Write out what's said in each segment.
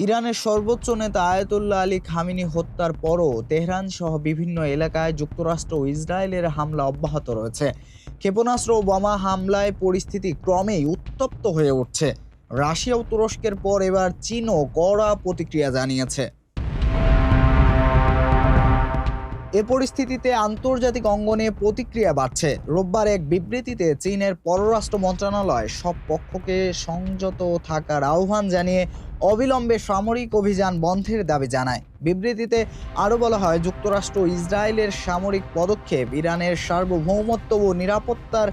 ইরানের সর্বোচ্চ নেতা আয়াতুল্লাহ আলী খামেনি হত্যার পরও তেহরান সহ বিভিন্ন এলাকায় যুক্তরাষ্ট্র ও ইসরায়েলের হামলা অব্যাহত রয়েছে। ক্ষেপণাস্ত্র ও বোমা হামলায় পরিস্থিতি ক্রমেই উত্তপ্ত হয়ে উঠছে। রাশিয়া ও তুরস্কের পর এবার চীনও কড়া প্রতিক্রিয়া জানিয়েছে। এ পরিস্থিতিতে আন্তর্জাতিক অঙ্গনে প্রতিক্রিয়া বাড়ছে। রোববার এক বিবৃতিতে চীনের পররাষ্ট্র মন্ত্রণালয় সব পক্ষকে সংযত থাকার আহ্বান জানিয়ে অবিলম্বে সামরিক অভিযান বন্ধের দাবি জানায়। বিবৃতিতে আরও বলা হয়, যুক্তরাষ্ট্র ও ইসরায়েলের সামরিক পদক্ষেপ ইরানের সার্বভৌমত্ব ও নিরাপত্তার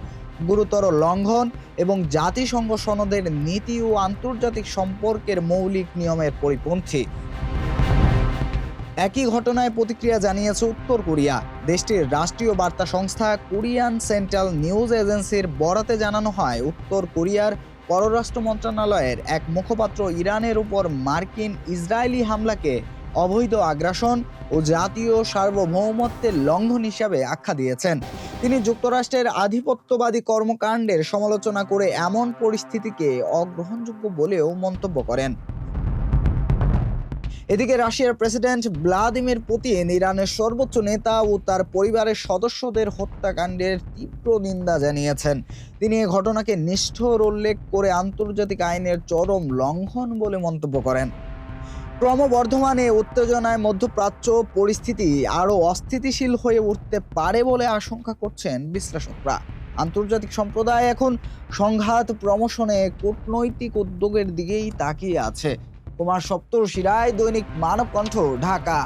গুরুতর লঙ্ঘন এবং জাতিসংঘ সনদের নীতি ও আন্তর্জাতিক সম্পর্কের মৌলিক নিয়মের পরিপন্থী। একই ঘটনায় প্রতিক্রিয়া জানিয়েছে উত্তর কোরিয়া। দেশটির রাষ্ট্রীয় বার্তা সংস্থা কোরিয়ান সেন্ট্রাল নিউজ এজেন্সির বরাতে জানানো হয়, উত্তর কোরিয়ার পররাষ্ট্র মন্ত্রণালয়ের এক মুখপাত্র ইরানের উপর মার্কিন ইসরায়েলি হামলাকে অবৈধ আগ্রাসন ও জাতীয় সার্বভৌমত্বের লঙ্ঘন হিসাবে আখ্যা দিয়েছেন। তিনি যুক্তরাষ্ট্রের আধিপত্যবাদী কর্মকাণ্ডের সমালোচনা করে এমন পরিস্থিতিকে অগ্রহণযোগ্য বলেও মন্তব্য করেন। এদিকে রাশিয়ার প্রেসিডেন্ট ভ্লাদিমির পুতিন ইরানের সর্বোচ্চ নেতা ও তার পরিবারের সদস্যদের হত্যাকাণ্ডের তীব্র নিন্দা জানিয়েছেন। তিনি এই ঘটনাকে নিষ্ঠুর উল্লেখ করে আন্তর্জাতিক আইনের চরম লঙ্ঘন বলে মন্তব্য করেন। ক্রমবর্ধমান এই উত্তেজনায় মধ্যপ্রাচ্য পরিস্থিতি আরও অস্থিতিশীল হয়ে উঠতে পারে বলে আশঙ্কা করছেন বিশ্লেষকরা। আন্তর্জাতিক সম্প্রদায় এখন সংঘাত প্রশমনে কূটনৈতিক উদ্যোগের দিকেই তাকিয়ে আছে। কুমার সপ্তর্ষি রায়, দৈনিক মানবকণ্ঠ, ঢাকা।